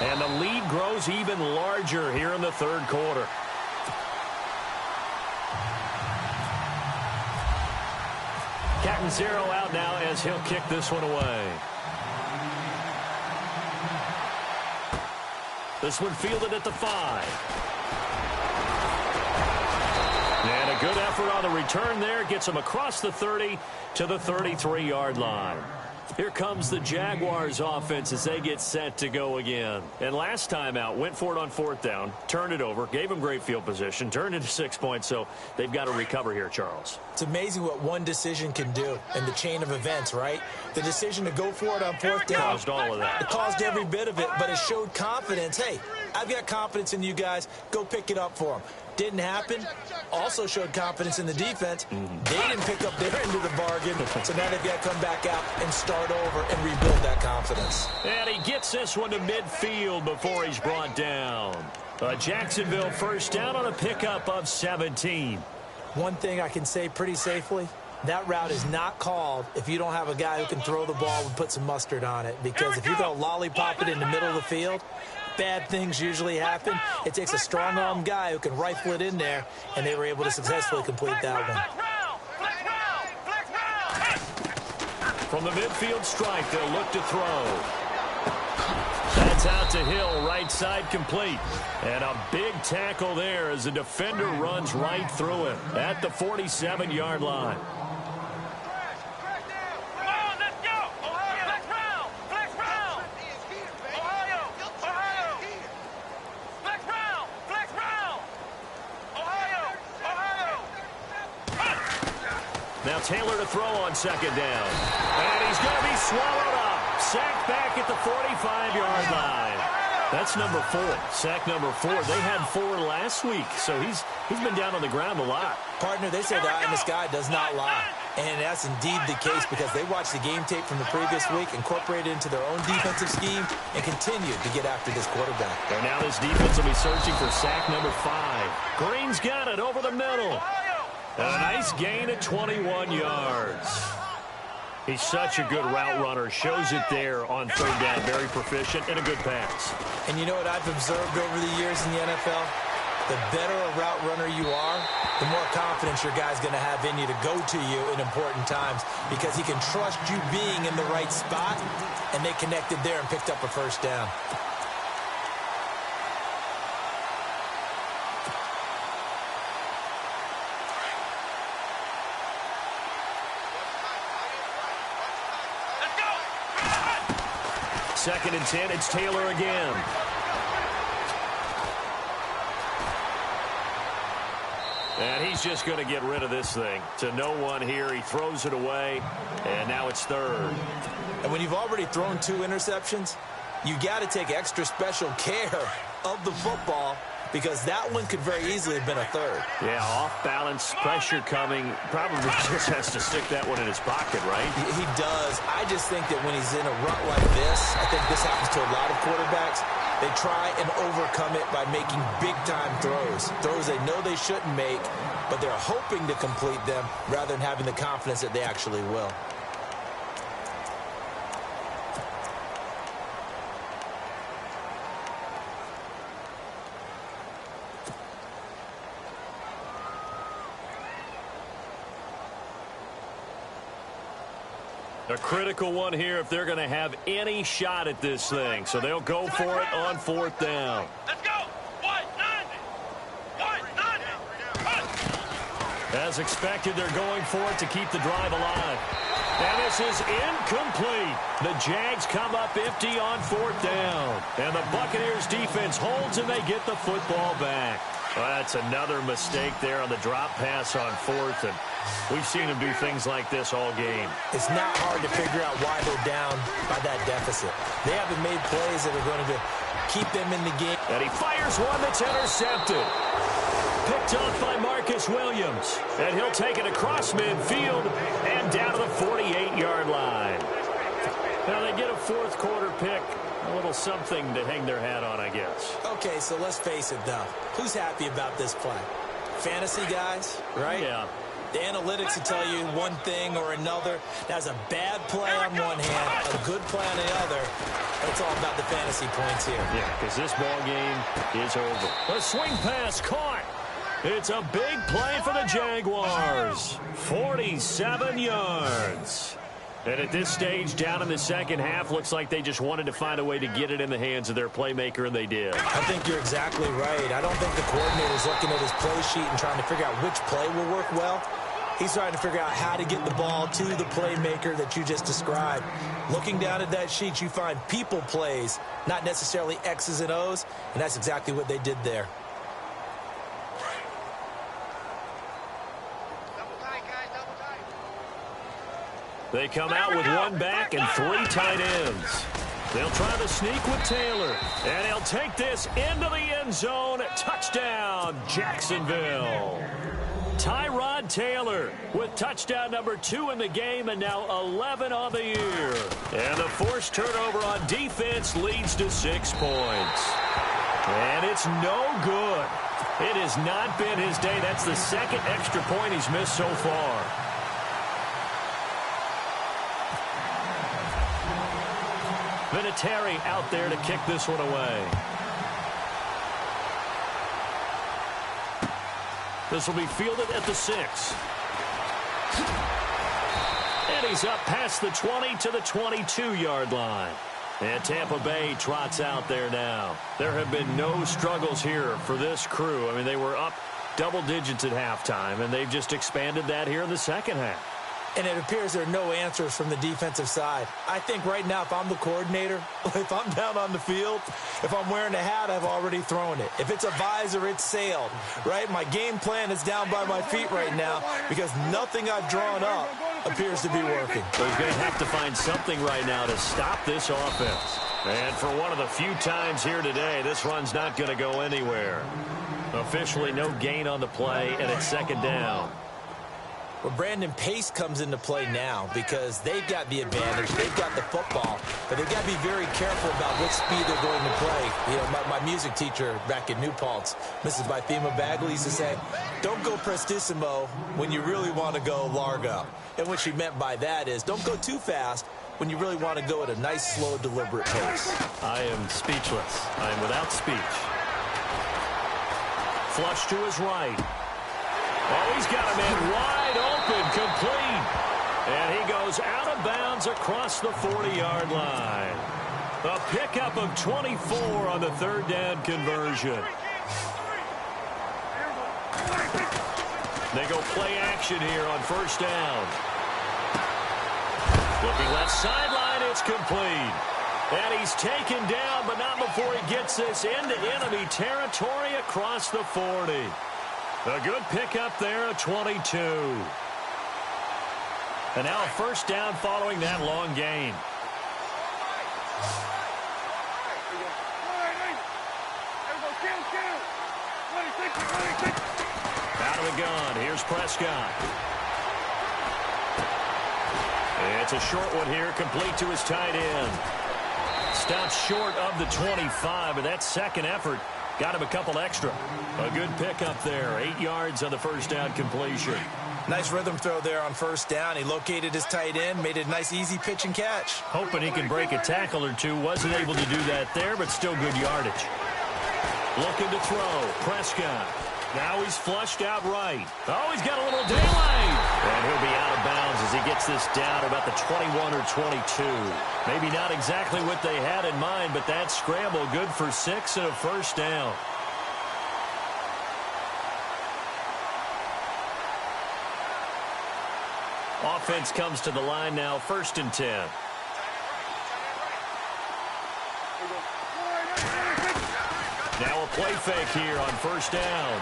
And the lead grows even larger here in the third quarter. Catanzaro out now as he'll kick this one away. This one fielded at the 5. And a good effort on the return there. Gets him across the 30 to the 33-yard line. Here comes the Jaguars offense as they get set to go again. And last time out, went for it on fourth down, turned it over, gave them great field position, turned into 6 points, so they've got to recover here, Charles. It's amazing what one decision can do in the chain of events, right? The decision to go for it on fourth down. Caused all of that. It caused every bit of it, but it showed confidence. Hey, I've got confidence in you guys. Go pick it up for them. Didn't happen. Also showed confidence in the defense. They didn't pick up their end of the bargain, so now they've got to come back out and start over and rebuild that confidence. And he gets this one to midfield before he's brought down. Jacksonville first down on a pickup of 17. One thing I can say pretty safely, that route is not called if you don't have a guy who can throw the ball and put some mustard on it. Because if you're going to lollipop it in the middle of the field, bad things usually happen. It takes a strong-arm guy who can rifle it in there, and they were able to successfully complete that one. From the midfield stripe, they'll look to throw. That's out to Hill, right side complete. And a big tackle there as the defender runs right through him at the 47-yard line. Now Taylor to throw on second down. And he's going to be swallowed up. Sacked back at the 45-yard line. That's number 4. Sack number 4. They had 4 last week, so he's been down on the ground a lot. Partner, they say the eye in the sky does not lie. And that's indeed the case because they watched the game tape from the previous week, incorporated it into their own defensive scheme, and continued to get after this quarterback. And now this defense will be searching for sack number 5. Green's got it over the middle. And a nice gain of 21 yards. He's such a good route runner. Shows it there on third down. Very proficient and a good pass. And you know what I've observed over the years in the NFL? The better a route runner you are, the more confidence your guy's going to have in you to go to you in important times because he can trust you being in the right spot, and they connected there and picked up a first down. Second and 10, it's Taylor again. And he's just going to get rid of this thing. To no one here, he throws it away, and now it's third. And when you've already thrown 2 interceptions, you got to take extra special care of the football because that one could very easily have been a third. Yeah, off balance, pressure coming. Probably just has to stick that one in his pocket, right? He does. I just think that when he's in a rut like this, I think this happens to a lot of quarterbacks, they try and overcome it by making big-time throws. Throws they know they shouldn't make, but they're hoping to complete them rather than having the confidence that they actually will. A critical one here if they're going to have any shot at this thing. So they'll go for it on fourth down. Let's go. 190. 190. As expected, they're going for it to keep the drive alive. And this is incomplete. The Jags come up empty on fourth down. And the Buccaneers defense holds and they get the football back. Well, that's another mistake there on the drop pass on fourth. And we've seen them do things like this all game. It's not hard to figure out why they're down by that deficit. They haven't made plays that are going to keep them in the game. And he fires one that's intercepted. Picked off by Marcus Williams. And he'll take it across midfield and down to the 48-yard line. Now they get a fourth quarter pick. A little something to hang their hat on, I guess. Okay, so let's face it, though. Who's happy about this play? Fantasy guys, right? Yeah. The analytics will tell you one thing or another. That's a bad play on one hand, a good play on the other. But it's all about the fantasy points here. Yeah, because this ball game is over. A swing pass caught. It's a big play for the Jaguars. 47 yards. And at this stage, down in the second half, looks like they just wanted to find a way to get it in the hands of their playmaker, and they did. I think you're exactly right. I don't think the coordinator's looking at his play sheet and trying to figure out which play will work well. He's trying to figure out how to get the ball to the playmaker that you just described. Looking down at that sheet, you find people plays, not necessarily X's and O's, and that's exactly what they did there. They come out with one back and 3 tight ends. They'll try to sneak with Taylor. And he'll take this into the end zone. Touchdown, Jacksonville. Tyrod Taylor with touchdown number 2 in the game and now 11 on the year. And the forced turnover on defense leads to 6 points. And it's no good. It has not been his day. That's the second extra point he's missed so far. Vinatieri out there to kick this one away. This will be fielded at the 6. And he's up past the 20 to the 22-yard line. And Tampa Bay trots out there now. There have been no struggles here for this crew. I mean, they were up double digits at halftime, and they've just expanded that here in the second half. And it appears there are no answers from the defensive side. I think right now, if I'm the coordinator, if I'm down on the field, if I'm wearing a hat, I've already thrown it. If it's a visor, it's sailed, right? My game plan is down by my feet right now because nothing I've drawn up appears to be working. So he's going to have to find something right now to stop this offense. And for one of the few times here today, this run's not going to go anywhere. Officially no gain on the play, and it's second down. Well, Brandon, pace comes into play now because they've got the advantage. They've got the football, but they've got to be very careful about what speed they're going to play. You know, my music teacher back in New Paltz, Mrs. Bythema Bagley, used to say, don't go prestissimo when you really want to go largo. And what she meant by that is don't go too fast when you really want to go at a nice, slow, deliberate pace. I am speechless. I am without speech. Flush to his right. Oh, he's got him in wide open, complete. And he goes out of bounds across the 40-yard line. A pickup of 24 on the third down conversion. They go play action here on first down. Looking left sideline, it's complete. And he's taken down, but not before he gets this into enemy territory across the 40. A good pickup there, a 22. And now a first down following that long gain. Out of the gun, here's Prescott. It's a short one here, complete to his tight end. Stops short of the 25, but that second effort got him a couple extra. A good pickup there. 8 yards on the first down completion. Nice rhythm throw there on first down. He located his tight end, made it a nice, easy pitch and catch. Hoping he can break a tackle or two. Wasn't able to do that there, but still good yardage. Looking to throw. Prescott. Now he's flushed out right. Oh, he's got a little daylight. And he'll be out of bounds as he gets this down about the 21 or 22. Maybe not exactly what they had in mind, but that scramble good for 6 and a first down. Offense comes to the line now, 1st and 10. Now a play fake here on first down.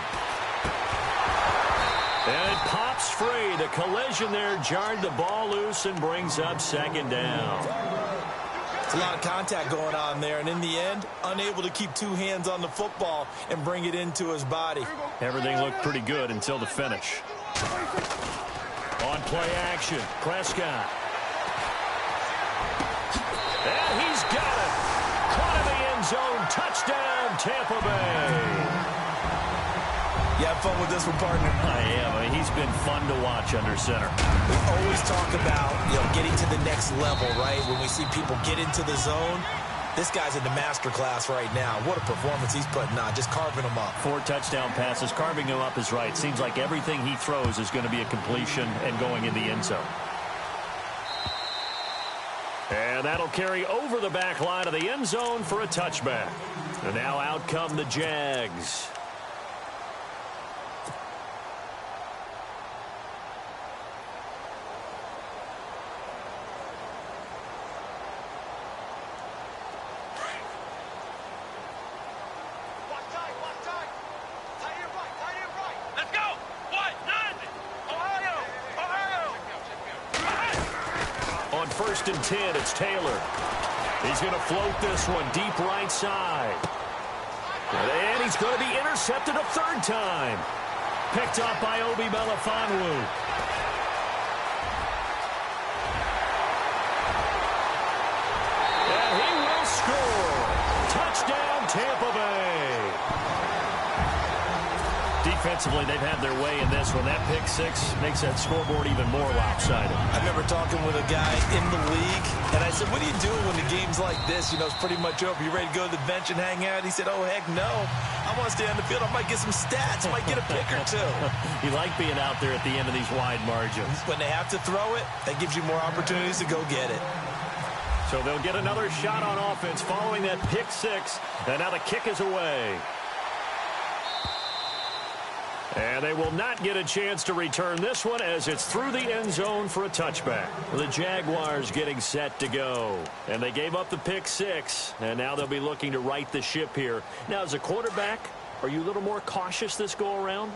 And it pops free. The collision there jarred the ball loose and brings up second down. It's a lot of contact going on there, and in the end, unable to keep 2 hands on the football and bring it into his body. Everything looked pretty good until the finish. On play action, Prescott. And he's got it. Caught in the end zone. Touchdown, Tampa Bay. You have fun with this one, partner? I am. I mean, he's been fun to watch under center. We always talk about, getting to the next level, right? When we see people get into the zone, this guy's in the master class right now. What a performance he's putting on, just carving them up. 4 touchdown passes. Carving him up is right. Seems like everything he throws is going to be a completion and going in the end zone. And that'll carry over the back line of the end zone for a touchback. And now out come the Jags. First and 10, it's Taylor. He's going to float this one deep right side. And he's going to be intercepted a 3rd time. Picked up by Obi Melifonwu. And he will score. Touchdown, Tampa Bay. Defensively, they've had their way in this one. That pick 6 makes that scoreboard even more lopsided. I remember talking with a guy in the league, and I said, what are you doing when the game's like this? It's pretty much over. You ready to go to the bench and hang out? He said, oh, heck no. I want to stay on the field. I might get some stats. I might get a pick or 2. You like being out there at the end of these wide margins. When they have to throw it, that gives you more opportunities to go get it. So they'll get another shot on offense following that pick six. And now the kick is away. And they will not get a chance to return this one as it's through the end zone for a touchback. The Jaguars getting set to go. And they gave up the pick six. And now they'll be looking to right the ship here. Now, as a quarterback, are you a little more cautious this go-around?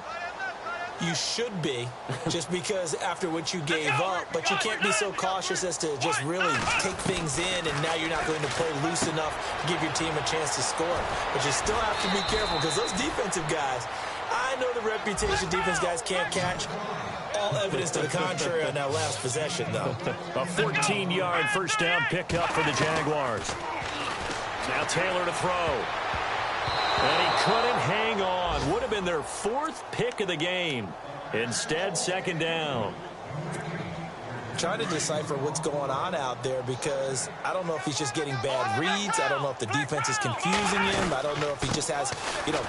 You should be, just because after what you gave up, but you can't be so cautious as to just really take things in, and now you're not going to play loose enough to give your team a chance to score. But you still have to be careful because those defensive guys, I know the reputation defense guys can't catch. All evidence to the contrary on that last possession, though. A 14-yard first down pickup for the Jaguars. Now Taylor to throw. And he couldn't hang on. Would have been their fourth pick of the game. Instead, second down. Trying to decipher what's going on out there because I don't know if he's just getting bad reads. I don't know if the defense is confusing him. I don't know if he just has,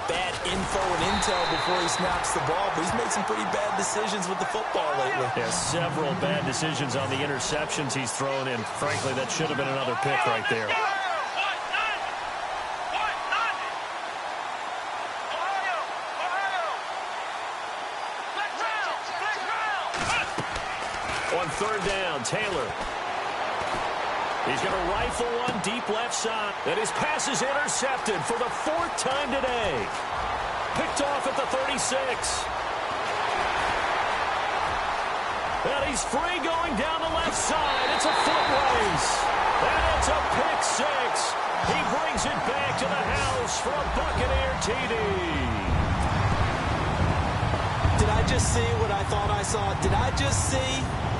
bad info and intel before he snaps the ball. But he's made some pretty bad decisions with the football lately. Yeah, several bad decisions on the interceptions he's thrown, and frankly, that should have been another pick right there. On third down, Taylor. He's going to rifle one deep left side. And his pass is intercepted for the fourth time today. Picked off at the 36. And he's free going down the left side. It's a foot race. And it's a pick six. He brings it back to the house for a Buccaneer TD. Did I just see what I thought I saw? Did I just see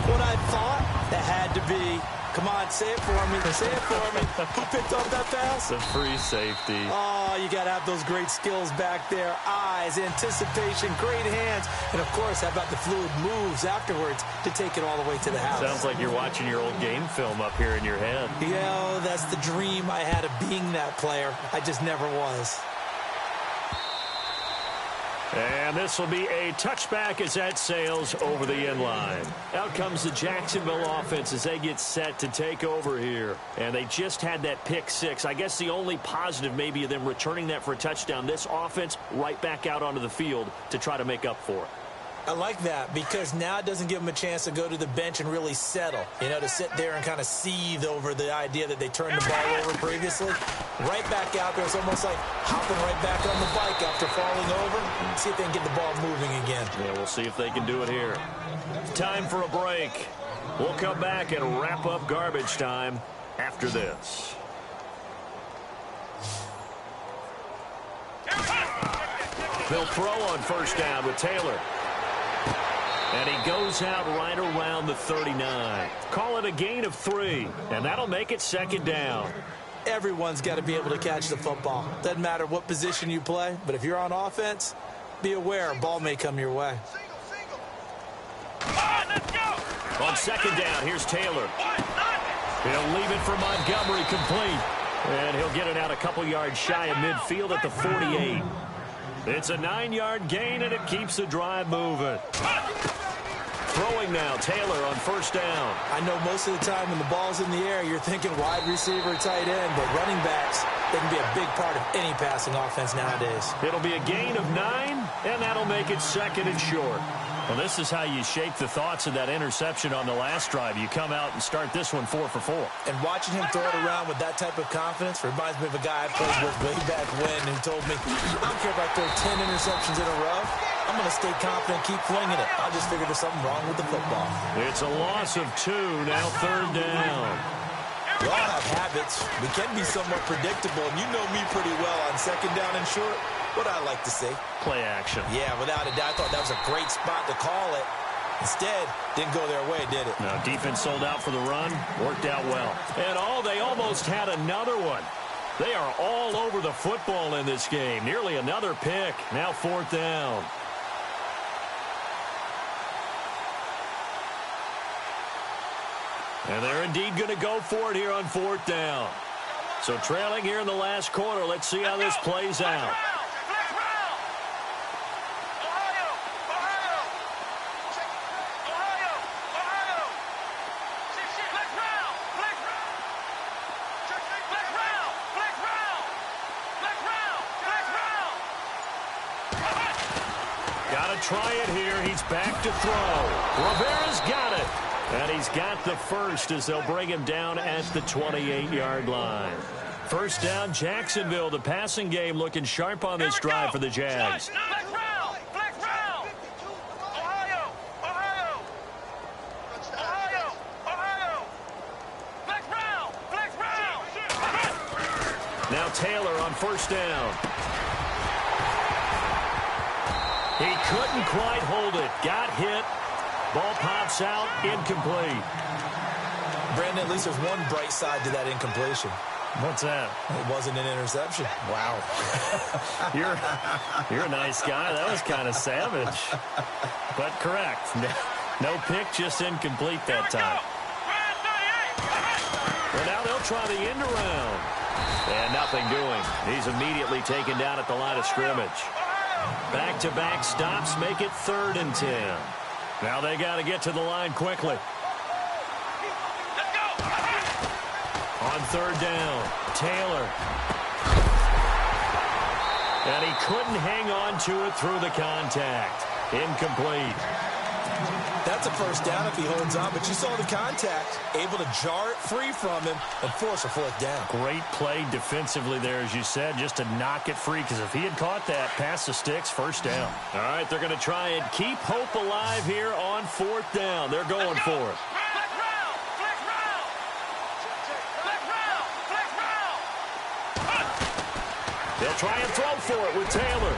what I thought? That had to be. Come on, say it for me. Say it for me. Who picked up that pass? The free safety. Oh, you got to have those great skills back there. Eyes, anticipation, great hands. And, of course, how about the fluid moves afterwards to take it all the way to the house? Sounds like you're watching your old game film up here in your head. Yeah, that's the dream I had of being that player. I just never was. And this will be a touchback as that sails over the end line. Out comes the Jacksonville offense as they get set to take over here. And they just had that pick six. I guess the only positive maybe of them returning that for a touchdown. This offense right back out onto the field to try to make up for it. I like that because now it doesn't give them a chance to go to the bench and really settle. To sit there and kind of seethe over the idea that they turned the ball over previously. Right back out there. It's almost like hopping right back on the bike after falling over. See if they can get the ball moving again. Yeah, we'll see if they can do it here. Time for a break. We'll come back and wrap up garbage time after this. They'll throw on first down with Taylor. And he goes out right around the 39. Call it a gain of 3, and that'll make it second down. Everyone's got to be able to catch the football. Doesn't matter what position you play, but if you're on offense, be aware a ball may come your way. On second down, here's Taylor. He'll leave it for Montgomery complete. And he'll get it out a couple yards shy of midfield at the 48. It's a 9-yard gain, and it keeps the drive moving. Throwing now, Taylor on first down. I know most of the time when the ball's in the air, you're thinking wide receiver, tight end, but running backs, they can be a big part of any passing offense nowadays. It'll be a gain of 9, and that'll make it second and short. Well, this is how you shake the thoughts of that interception on the last drive. You come out and start this one 4 for 4. And watching him throw it around with that type of confidence reminds me of a guy I played with way back when who told me, I don't care if I throw 10 interceptions in a row. I'm going to stay confident, keep flinging it. I just figured there's something wrong with the football. It's a loss of 2, now third down. We all have habits. We can be somewhat predictable, and you know me pretty well on second down and short. What I like to see. Play action. Yeah, without a doubt. I thought that was a great spot to call it. Instead, didn't go their way, did it? Now, defense sold out for the run. Worked out well. And they almost had another one. They are all over the football in this game. Nearly another pick. Now fourth down. And they're indeed going to go for it here on fourth down. So trailing here in the last quarter. Let's see how this plays out. Gonna try it here. He's back to throw. Rivera's got it. And he's got the first as they'll bring him down at the 28-yard line. First down, Jacksonville. The passing game looking sharp on this drive for the Jags. Flex round! Flex round! Ohio! Ohio! Ohio! Ohio! Flex round! Flex round! Now Taylor on first down. He couldn't quite hold it. Got hit. Ball pops out. Incomplete. Brandon, at least there's one bright side to that incompletion. What's that? It wasn't an interception. Wow. You're a nice guy. That was kind of savage. But correct. No pick, just incomplete that time. And now they'll try the end around. And nothing doing. He's immediately taken down at the line of scrimmage. Back-to-back stops make it 3rd and 10. Now they got to get to the line quickly. On 3rd down, Taylor. And he couldn't hang on to it through the contact. Incomplete. That's a first down if he holds on, but you saw the contact. Able to jar it free from him and force a 4th down. Great play defensively there, as you said, just to knock it free, because if he had caught that, past the sticks, first down. All right, they're going to try and keep hope alive here on 4th down. They're going for it. Flex round! Flex round! Flex round! Flex round! They'll try and throw for it with Taylor.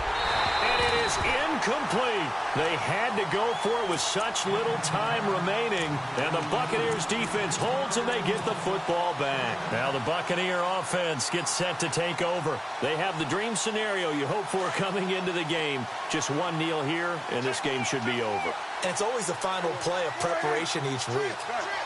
And it is incomplete. They had to go for it with such little time remaining. And the Buccaneers defense holds and they get the football back. Now the Buccaneer offense gets set to take over. They have the dream scenario you hope for coming into the game. Just one kneel here and this game should be over. And it's always the final play of preparation each week.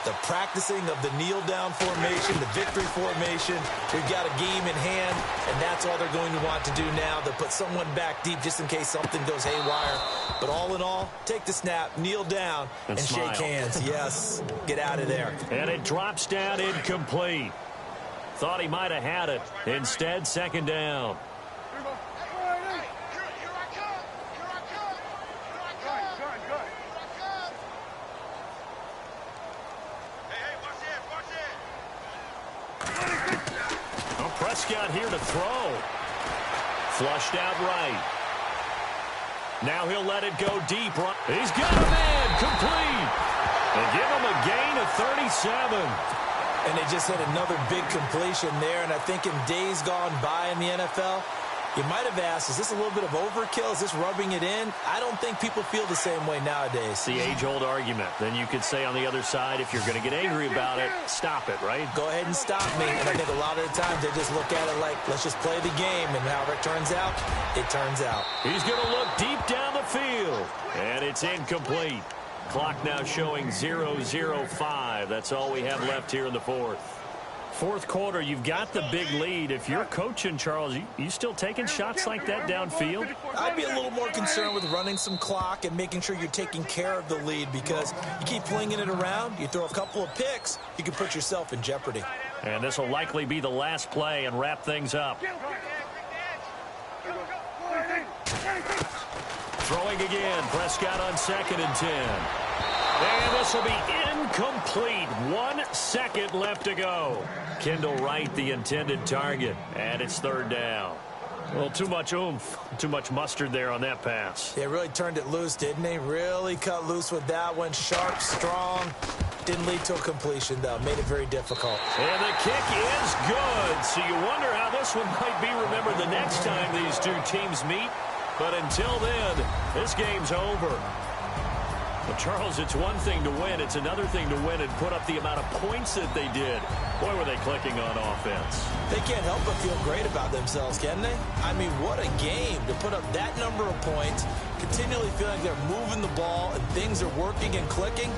The practicing of the kneel-down formation, the victory formation. We've got a game in hand, and that's all they're going to want to do now. They'll put someone back deep just in case something goes haywire. But all in all, take the snap, kneel down, and shake hands. Yes, get out of there. And it drops down incomplete. Thought he might have had it. Instead, 2nd down. Prescott here to throw. Flushed out right. Now he'll let it go deep. He's got a man. Complete. They give him a gain of 37. And they just hit another big completion there. And I think in days gone by in the NFL, you might have asked, is this a little bit of overkill? Is this rubbing it in? I don't think people feel the same way nowadays. The age-old argument. Then you could say on the other side, if you're going to get angry about it, stop it, right? Go ahead and stop me. And I think a lot of the times they just look at it like, let's just play the game. And however it turns out, it turns out. He's going to look deep down the field. And it's incomplete. Clock now showing 0:05. That's all we have left here in the 4th. 4th quarter, you've got the big lead. If you're coaching, Charles, you still taking shots like that downfield? I'd be a little more concerned with running some clock and making sure you're taking care of the lead, because you keep flinging it around, you throw a couple of picks, you can put yourself in jeopardy. And this will likely be the last play and wrap things up. Throwing again, Prescott on 2nd and 10. And this will be incomplete. 1 second left to go. Kendall Wright, the intended target. And it's 3rd down. Well, too much oomph, too much mustard there on that pass. They really turned it loose, didn't they? Really cut loose with that one. Sharp, strong. Didn't lead to a completion, though. Made it very difficult. And the kick is good. So you wonder how this one might be remembered the next time these two teams meet. But until then, this game's over. Well, Charles, it's one thing to win. It's another thing to win and put up the amount of points that they did. Boy, were they clicking on offense. They can't help but feel great about themselves, can they? I mean, what a game to put up that number of points, continually feeling they're moving the ball and things are working and clicking.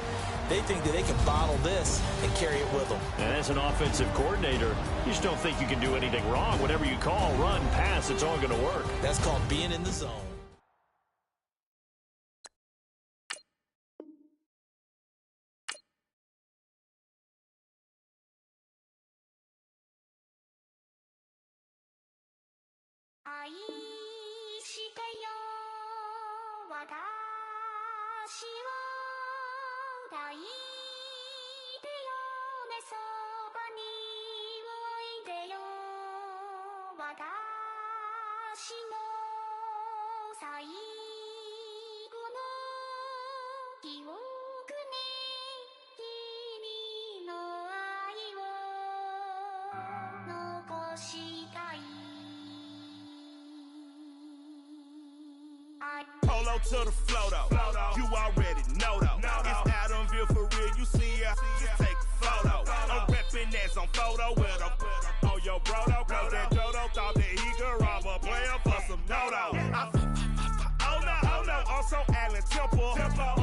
They think that they can bottle this and carry it with them. And as an offensive coordinator, you just don't think you can do anything wrong. Whatever you call, run, pass, it's all going to work. That's called being in the zone.愛してよ私抱いてよねそばにおいでよ私の最後の記憶に君の愛を残したい Polo to the flow though. You already know though. It's Adamville for real. You see ya. Just take a photo. I'm reppin' as on photo with a oh yo brodo. Cause that Jodo thought that he could rob a player for some dodo. Oh no, on some Allen Temple.